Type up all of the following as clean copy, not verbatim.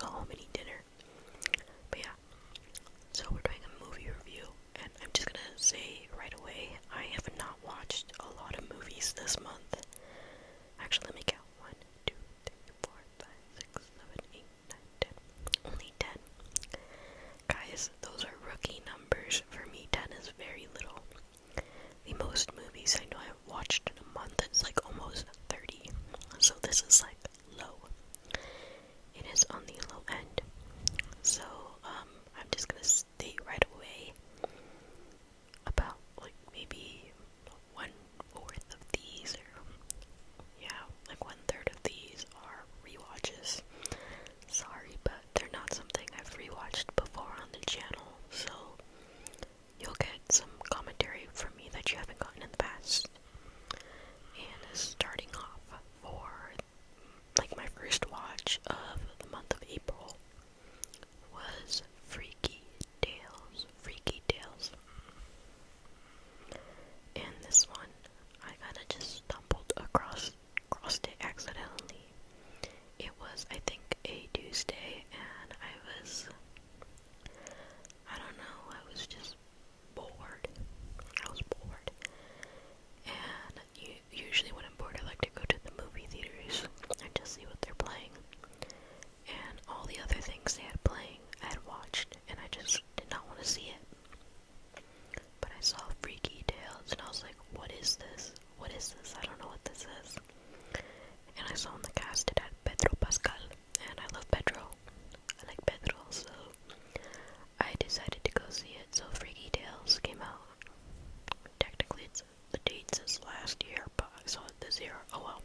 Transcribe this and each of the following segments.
go home and eat dinner. But yeah, so we're doing a movie review, and I'm just gonna say right away, I have not watched a lot of movies this month. Actually, let me count. 1, 2, 3, 4, 5, 6, 7, 8, 9, 10. Only 10. Guys, those are rookie numbers. For me, 10 is very little. The most movies I know I've watched in a month is like almost 30. So this is like low. It is on the low end. So, I'm just gonna state right away about like maybe 1/4 of these, or yeah, like 1/3 of these are rewatches. Sorry, but they're not something I've rewatched before on the channel, so you'll get some commentary from me that you haven't gotten in the past. And starting off for like my first watch of the month of April was Freaky Tales. Freaky Tales. And this one, I kinda just stumbled across it accidentally. It was, I think, a Tuesday, and I don't know, I was just bored. I was bored. And usually when I'm bored, I like to go to the movie theaters and just see what they're playing. And all the other things they had playing, I had watched, and I just did not want to see it. But I saw Freaky Tales, and I was like, what is this? What is this? I don't know what this is. And I saw in the cast it had Pedro Pascal, and I love Pedro. I like Pedro, so I decided to go see it. So Freaky Tales came out. Technically, the date says last year, but I saw it this year. Oh well.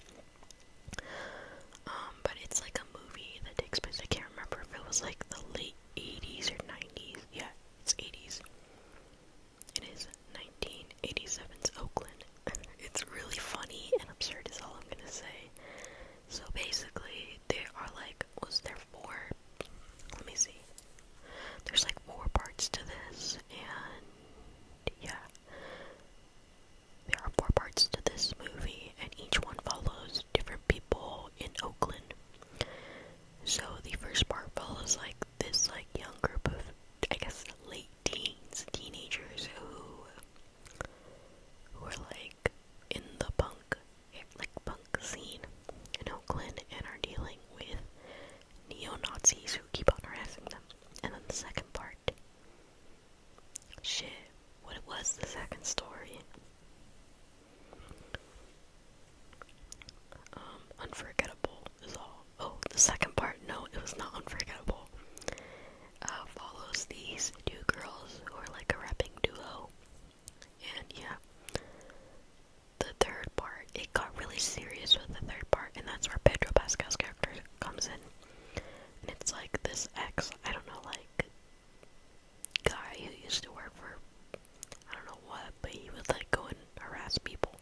But it's like a movie that takes place. I can't remember if it was like the late 80s or 90s. Yeah, it's 80s. It is 1987's Oakland. It's really funny and absurd is all I'm gonna say. So basically, there are like, let me see. There's like 4 parts to this, and yeah. There are 4 parts to this movie, and each one follows different people in Oakland. So the first part follows like this like young group of, I guess, late teenagers who are like in the punk scene in Oakland and are dealing with neo-Nazis who keep on harassing them. And then the second part, what was the second story? Unforgettable is all. Oh, the second part, no, it was not unforgettable. Follows these 2 girls who are like a rapping duo. And yeah, the third part, it got really serious with the third part, and that's where Pedro Pascal's character comes in. And it's like this I don't know, like, guy who used to work for, I don't know what, but he would like go and harass people.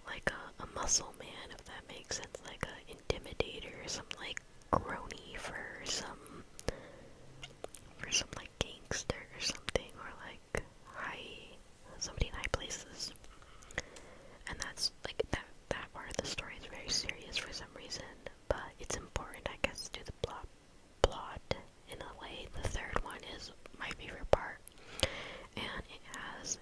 Like a muscle man, if that makes sense, like a intimidator, some like crony for some like gangster or something, or like somebody in high places. And that's like that part of the story is very serious for some reason, but it's important, I guess, to the plot in a way. The third one is my favorite part, and it has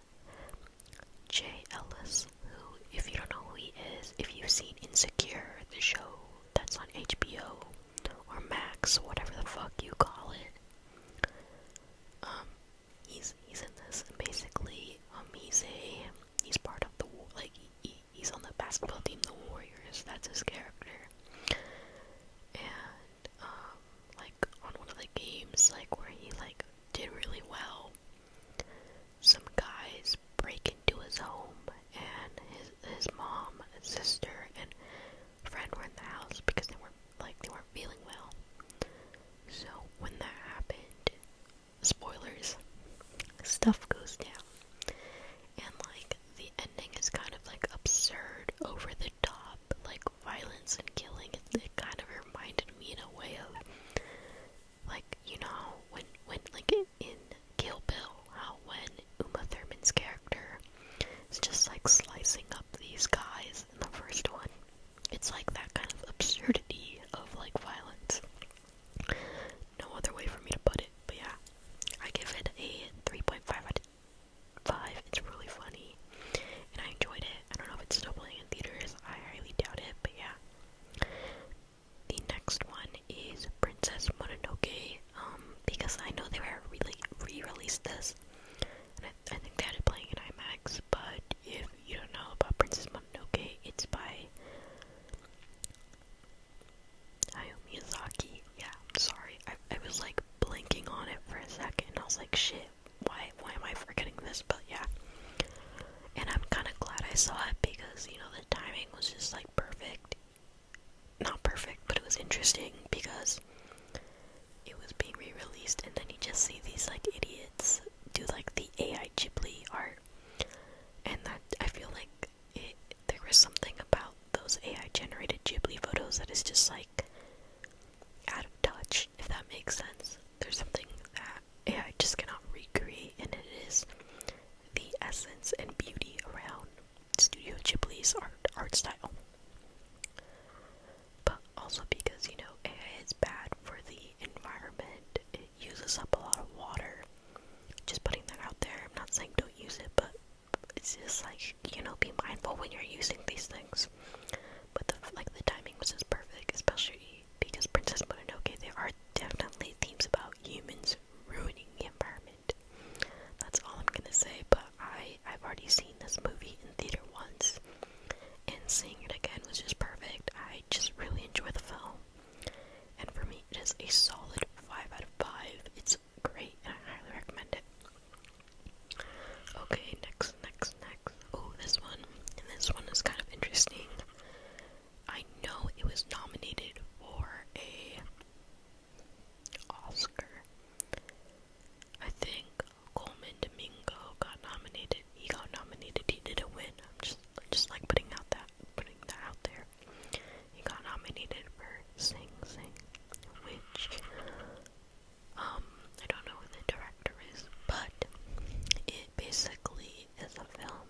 Jay Ellis, who, if you don't know who he is, if you've seen Insecure, the show that's on HBO or Max, whatever the fuck you call it, he's in this, and basically, he's part of the he's on the basketball team, the Warriors. That's his character. And like on one of the games, like where he like did really well, some guys break into his home, and his mom and sister and friend were in the house because they weren't feeling well. watched this. And I think they had it playing in IMAX, but if you don't know about Princess Mononoke, it's by Hayao Miyazaki. Yeah, I'm sorry. I was like blinking on it for a second, and I was like, shit, why am I forgetting this? But yeah. And I'm kind of glad I saw it because, you know, the timing was just like perfect. Not perfect, but it was interesting because it was being re-released, and then you just see these like idiots do like the AI Ghibli art, and that I feel like there was something about those AI generated Ghibli photos that is just like out of touch, if that makes sense. There's something that AI just cannot recreate, and it is the essence and beauty around Studio Ghibli's art style. But also because, you know, AI is bad for the environment. It uses up a lot of water. Just putting that out there. I'm not saying don't use it, but it's just like, you know, be mindful when you're using these things. But the timing was just perfect, especially because Princess Mononoke, there are definitely themes about humans ruining the environment. That's all I'm gonna say, but I've already seen this movie in theater once, and seeing it again was just perfect. I just really enjoy the film, and for me it is a solid 5 out of 5. It's great, and I highly recommend it. Okay, next. Oh, this one. And this one is kind of interesting. I know it was nominated for a Oscar. I think Coleman Domingo got nominated. He got nominated. He didn't win. I'm just like putting that out there. He got nominated for Sing Sing, which I don't know who the director is, but it basically is a film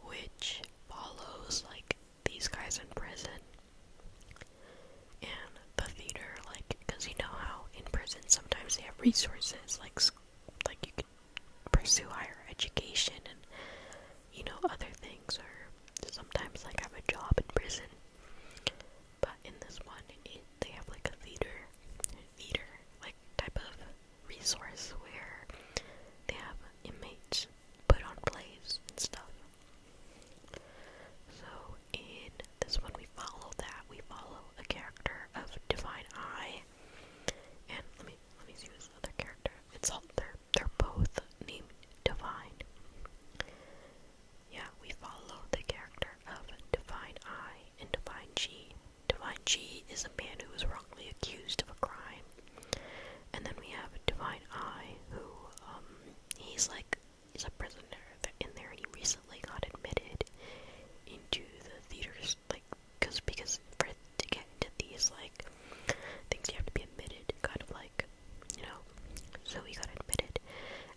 which follows like these guys in prison and the theater, like, because you know how in prison sometimes they have resources like you can pursue higher education and, you know, other things, or sometimes like have a job in prison. But in this one, they have like a theater like type of resource where they have inmates put on plays and stuff. So in this one, we follow a character of Divine Eye, and let me see this other character. It's all they're both named Divine. Yeah, we follow the character of Divine Eye and Divine G. Divine G is a man who was wrongly accused of a crime. And then we have Divine Eye, who, he's a prisoner in there, and he recently got admitted into the theaters, like, because to get into these, like, things you have to be admitted, kind of like, you know, so he got admitted,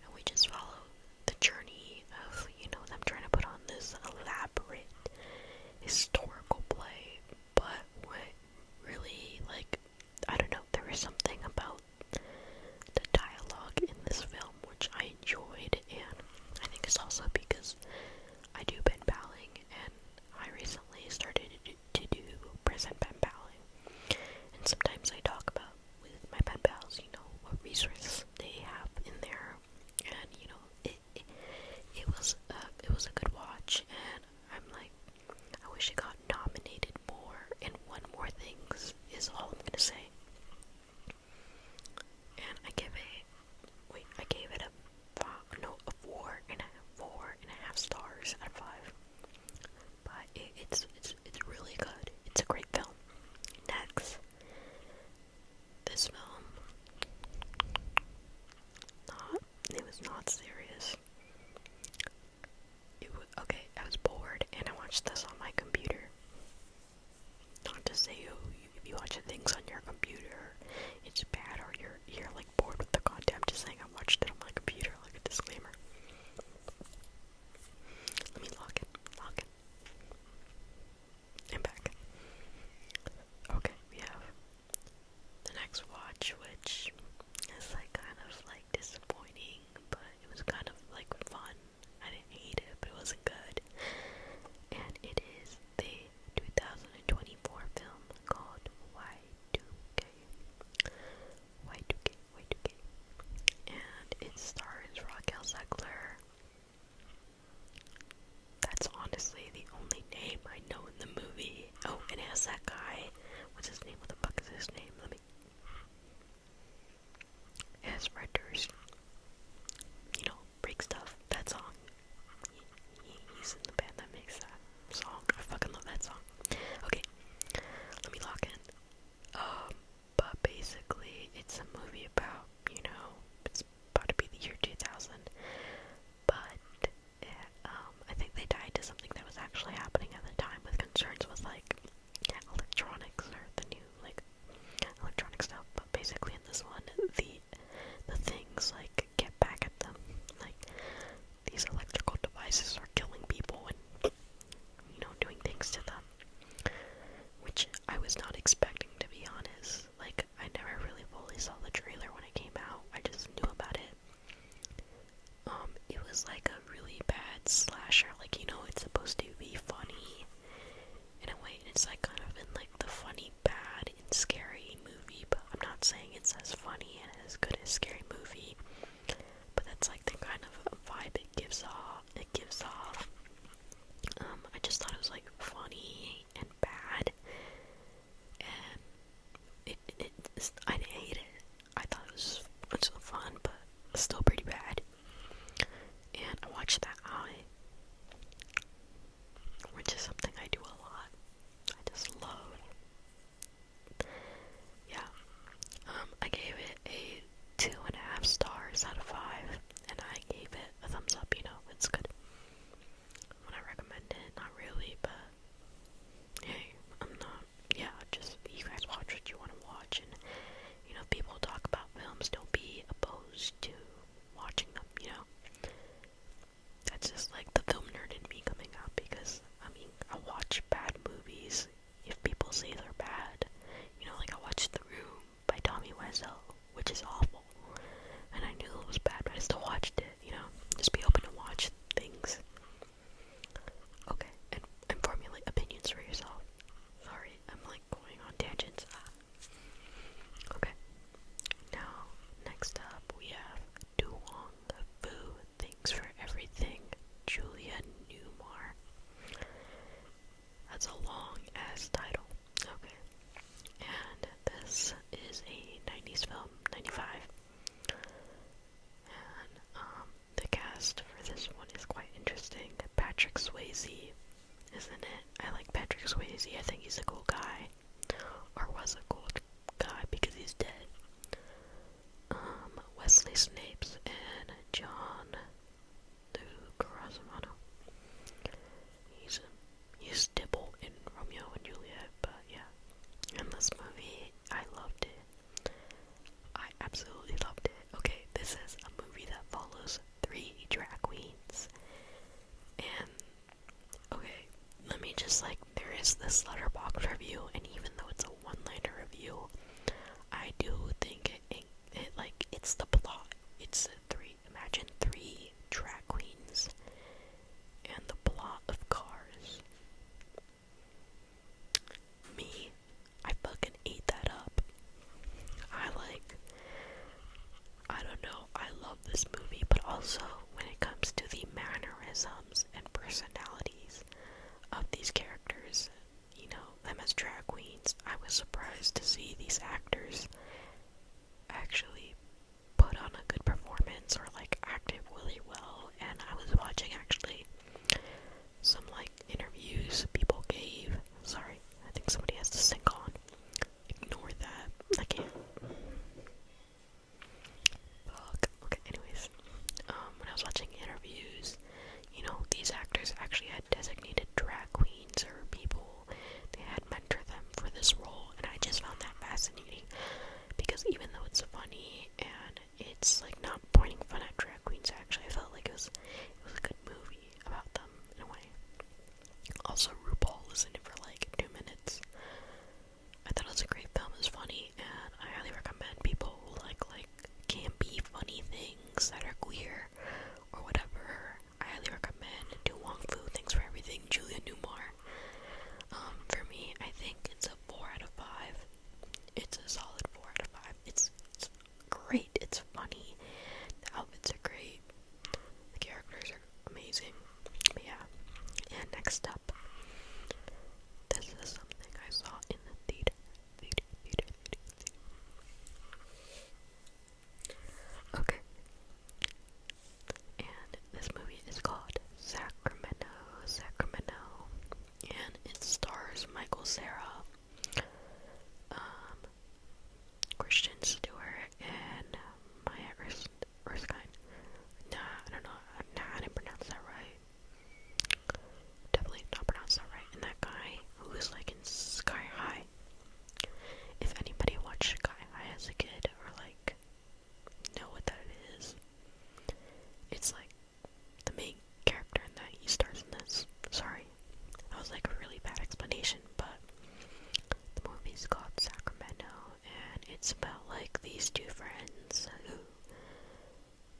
and we just follow the journey of, you know, them trying to put on this elaborate historical play. But what really, like, I don't know, there was something about the dialogue in this film which I enjoyed, and I think it's also because I do pen paling, and I recently started to do prison pen paling, and sometimes I talk about with my pen pals, you know, what resources they have in there, and, you know, it was a good watch, and I'm like, I wish it got nominated more, and won more things is all I'm gonna say. And I gave it a 4.5 stars out of 5. But it's really good. It's a great film. Next, this film, it was not serious. Okay, I was bored and I watched this on my computer. Not to say, if you watch things on your computer, it's bad, or you're like bored with the content. I'm just saying I watched it on my computer, like a disclaimer. Let me log in. I'm back. Okay, we have the next watch, which is like kind of like disappointing, but it was kind of like fun. I didn't hate it, but it wasn't good. And it is the 2024 film called Y2K. And it stars basically, it's a movie about, it's about to be the year 2000, but I think they tied to something that was actually happening at the time with concerns with, like, electronics or the new, like, electronic stuff. But basically in this one, the things, like, get back at them. Like, these electrical devices are killing people and, doing things to them. Which I was not expecting, to be honest. Like, I never really fully saw the trailer when it came out. I just knew about it. It was like a really bad slasher. Like, it's supposed to be funny in a way, and it's like kind of in like the funny, bad, and scary movie, but I'm not saying it's as funny and as good as Scary Movie, but that's like the kind of vibe it gives off. I just thought it was like funny and bad, and I didn't hate it. I thought it was fun, but still pretty bad. And I watched that which is something I do a lot. I just love. Yeah. I gave it a 2.5 stars out of 5, and I gave it a thumbs up. It's good. Would I recommend it? Not really, but hey, I'm not. Yeah, just you guys watch what you want to watch, and people talk about films. Don't be opposed to watching them. That's just like the film nerd in me coming out, because I watch bad movies if people say they're bad. Like I watched The Room by Tommy Wiseau, which is awful, and I knew it was bad, but I still watched it. Just be open to watch things. Okay, and formulate opinions for yourself. Sorry, I'm like going on tangents. Okay, now next up we have Duong Fu, Thanks for Everything, Julia Newmar. That's a long ass title. Okay, and this is a 90s film, 95. And the cast for this one is quite interesting. Patrick Swayze is in it. I like Patrick Swayze. I think he's a cool guy, or was a cool guy because he's dead. Wesley Snipes and John Leguizamo. He's Dibble in Romeo and Juliet, but yeah. In this movie, I loved it. I absolutely loved it. Okay, this is a movie that follows 3 drag queens. And, okay, let me just, there is this Letterboxd review, and even though it's a one-liner review, I do think it's the plot. It's imagine 3 drag queens and the plot of Cars. Me, I fucking ate that up. I don't know, I love this movie, but also when it comes to the mannerisms and personalities of these characters, them as drag queens, I was surprised to see these actors actually put on a good performance, or acted really well. And I was watching actually some interviews people gave. Sorry, I think somebody has to sync on. Ignore that. I can't. Fuck. Okay, anyways. What Kristen Stewart and Maya Erskine. Nah, I don't know. Nah, I didn't pronounce that right. Definitely not pronounce that right. And that guy who was like in Sky High. If anybody watched Sky High as a kid or like know what that is, it's like the main character in that. He stars in this. Sorry, that was like a really bad explanation, but the movie's called Sacramento, and it's about like these two friends who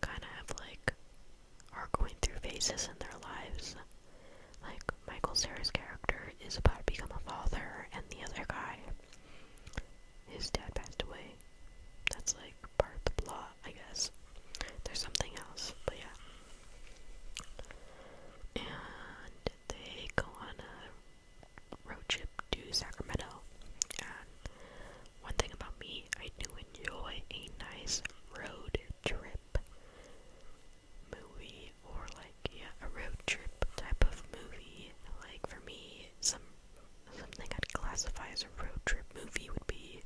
kind of have like are going through phases in their lives. Like Michael Cera's character is about to become a father, and the other guy, his dad passed away. That's like part of the plot, I guess. There's something else, but yeah. And they go on a road trip to Sacramento. And one thing about me, I do enjoy a nice road trip movie, or like, yeah, a road trip type of movie. Like for me, something I'd classify as a road trip movie would be,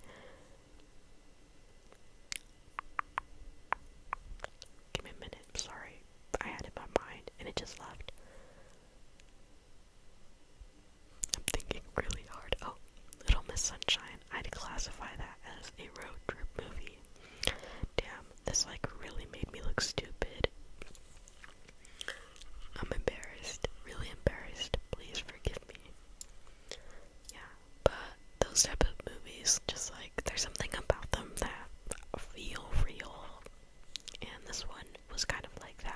give me a minute, I'm sorry, I had it in my mind and it just left. I'm thinking really hard. Oh, Little Miss Sunshine. I'd classify that as a road trip movie. Damn, this like really made me look stupid. I'm embarrassed, really embarrassed. Please forgive me. Yeah, but those type of movies, just like, there's something about them that feel real, and this one was kind of like that.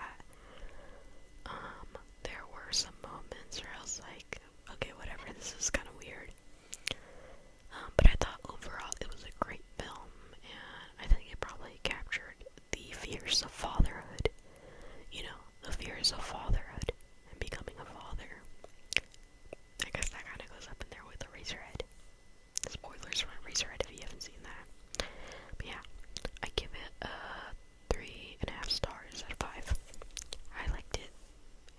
There were some moments where I was like, okay, whatever, this is kind of weird. But I thought overall it was a great film, and I think it probably captured the fears of fatherhood. You know, the fears of fatherhood and becoming a father. I guess that kind of goes up in there with Eraserhead. Spoilers for Eraserhead if you haven't seen that. But yeah, I give it 3.5 stars out of 5. I liked it,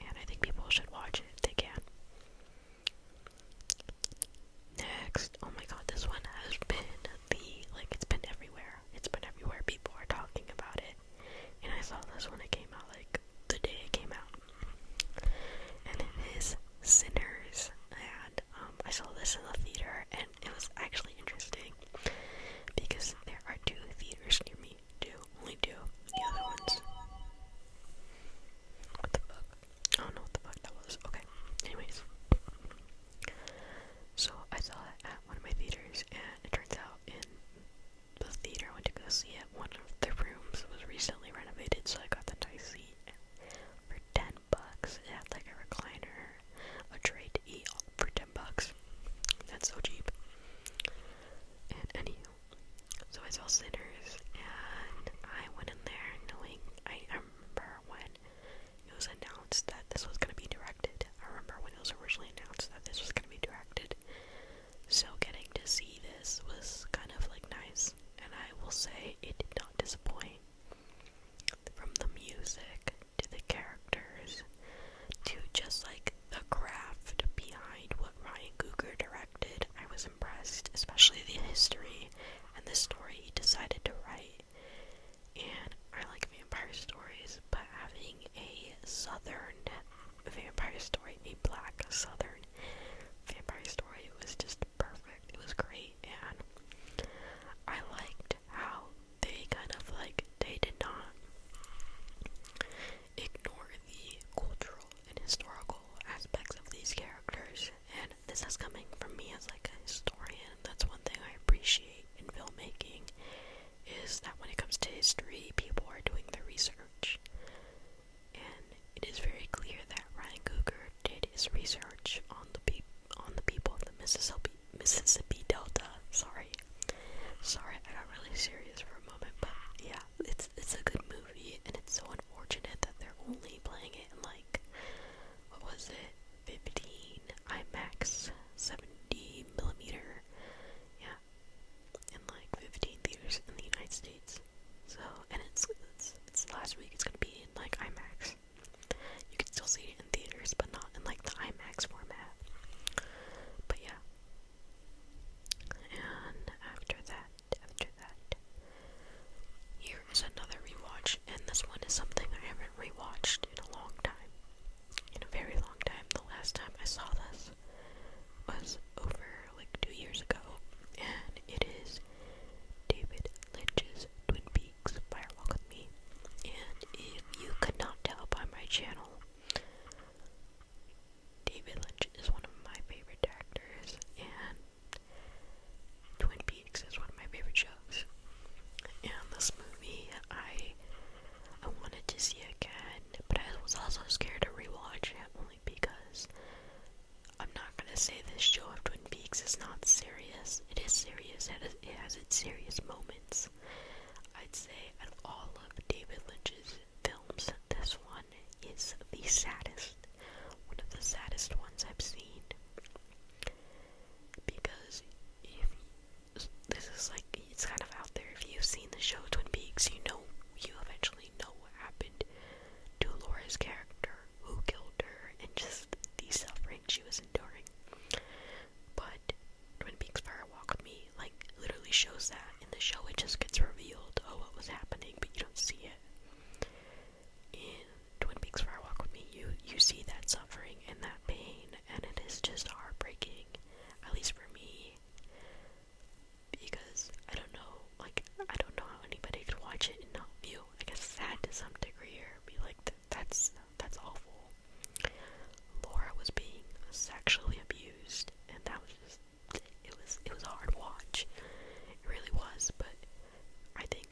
and I think people should watch it if they can. Next, oh my god, this one has been it's been everywhere. It's been everywhere. People are talking about it. And I saw this when it came out, like, the day it came out. And it is Sinners. And, I saw this in the theater, and it was actually interesting. Because there are 2 theaters near me. Only 2. The other ones. What the fuck? I don't know what the fuck that was. Okay. Anyways. So I saw it at one of my theaters, and it turns out in the theater I went to go see it, one of the rooms was recently renovated, so I got the nice seat for $10. It had like a recliner, a tray to eat for $10. That's so cheap. And anywho, so I saw Sinners, and I went in there knowing, I remember when it was announced that this was going to be directed. I remember when it was originally announced that this was going to be directed. So getting to see this was kind of like nice, and I will say it did not disappoint. From the music to the characters to just like the craft behind what Ryan Coogler directed, I was impressed, especially the history and the story he decided to write. And I like vampire stories, but having a southern vampire story, a black southern vampire story, was just perfect. It was great, and I liked how they kind of like, they did not ignore the cultural and historical aspects of these characters. And this is coming from me as like a historian. That's one thing I appreciate in filmmaking, is that when it comes to history, people are doing their research. And it is very clear that Ryan Coogler did his research on the people of the Mississippi Delta. Sorry, I got really serious for a moment, but yeah, it's a good movie, and it's so unfortunate that they're only playing it in like, what was it, 15 IMAX 70 millimeter, yeah, in like 15 theaters in the United States. So, and it's last week. It's gonna be in like IMAX. You can still see it in theaters, but not in like the IMAX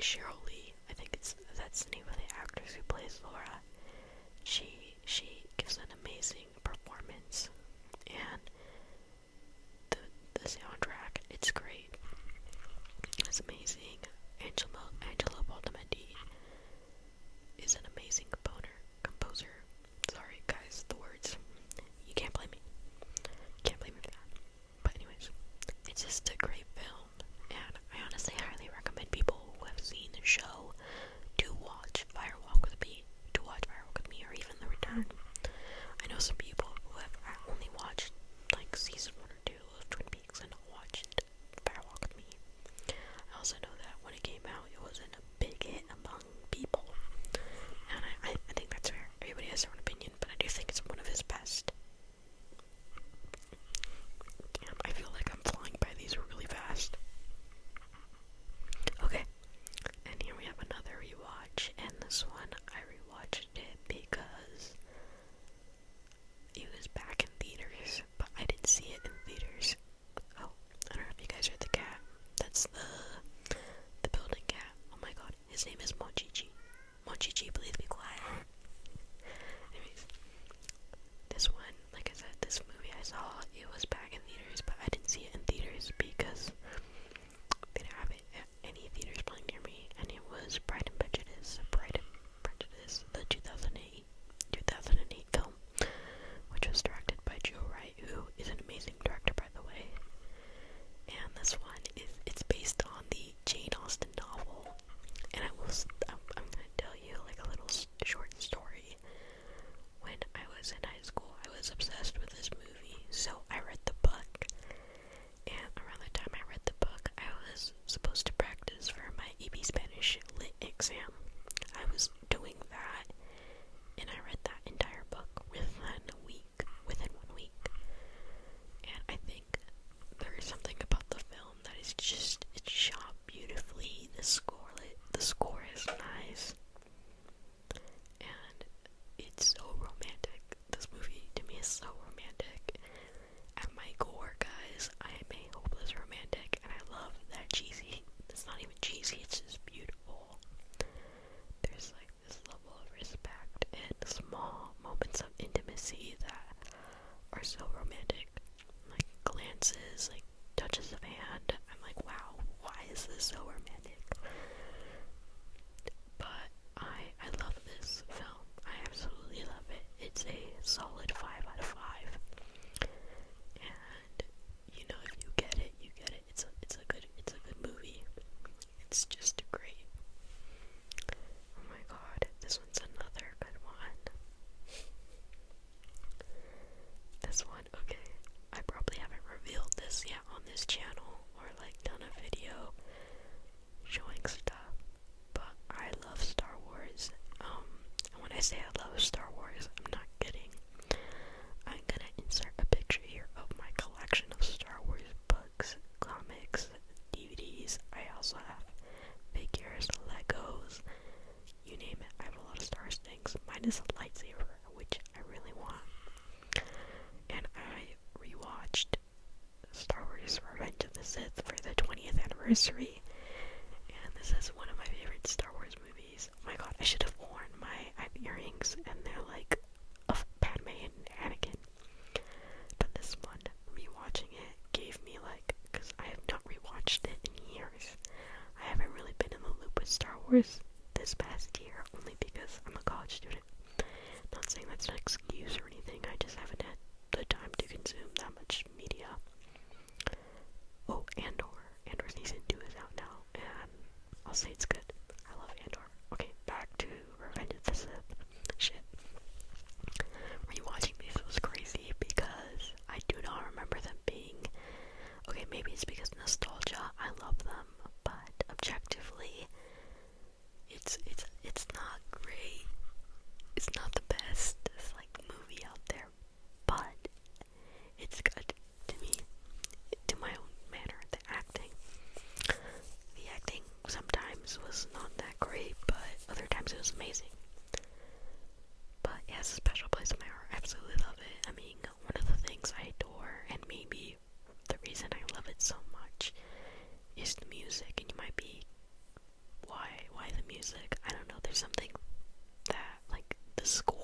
Cheryl Lee, I think that's the name of the actress who plays Laura. She gives an amazing performance, and the soundtrack, it's great. It's amazing. Angelo Baldamendi is an amazing composer. Sorry guys, the words. You can't blame me. Can't blame me for that. But anyways, it's just a great film, and I honestly highly recommend people who have seen the show to watch Firewalk with Me, or even The Return. I know some people who have only watched like season 1 or 2 of Twin Peaks and not watched Firewalk with Me. I also know that when it came out, it wasn't a big hit among people, and I think that's fair. Everybody has their own opinion, but I do think it's one of his best. Damn, I feel like I'm flying by these really fast. Okay, and here we have another rewatch, and this one I rewatched it because it was back in theaters, but I didn't see it in theaters. Oh, I don't know if you guys heard the cat. That's the building cat. Oh my god, his name is Monchichi. Monchichi, please be quiet. Anyways, this one, like I said, this movie I saw, it was back in theaters, but I didn't see it in theaters because they didn't have it at any theaters playing near me, and it was Pride and Prejudice. The 2008 film, which was directed by Joe Wright, who is an amazing director, by the way. And this one it's based on the Jane Austen novel, and I'm gonna tell you like a little short story. When I was in high school, I was obsessed with this movie, so I read the book, and around the time I read the book, I was supposed to practice for my AP Spanish Lit exam. I was doing that, and I read that entire book within 1 week, and I think there is something about the film that is just, it's shot beautifully. The score is nice, and it's so romantic. This movie to me is so romantic. At my core, guys, I am a hopeless romantic, and I love that cheesy. It's not even cheesy, it's just beautiful. There's like this level of respect and small moments of intimacy that are so romantic. Like glances, like touches of hand. I'm like, wow, why is this so romantic? But I love this film. I absolutely love it. It's a solid 5 out of 5. And you know, if you get it, you get it. It's a good movie. It's just great. Oh my god, this one's another good one. This one, okay, I probably haven't revealed this yet on this channel or like done a video showing stuff, but I love Star Wars. And when I say I love Star Wars, I'm not kidding. I'm gonna insert a picture here of my collection of Star Wars books, comics, DVDs. I also have figures, Legos, you name it. I have a lot of Star Wars things. Mine is a lightsaber, which I really want. And I rewatched Star Wars Revenge of the Sith for the 20th anniversary, and this is one of my favorite Star Wars movies. Oh my god, I should have worn I have earrings, and they're like of Padme and Anakin. But this one, rewatching it gave me like, because I have not rewatched it in years. I haven't really been in the loop with Star Wars this past year, only because I'm a college student. Not saying that's an excuse or anything, I just haven't had the time to consume that much media. Oh, Andor season 2 is out now, and I'll say it's good. I love Andor. Okay, back to Revenge of the Sith. Shit. Rewatching these was crazy because I do not remember them being, okay, maybe it's because nostalgia, I love them, but objectively, it's not great. It's not the best like movie out there, but it's good to me, to my own manner. The acting sometimes was music. I don't know, there's something that, like, the score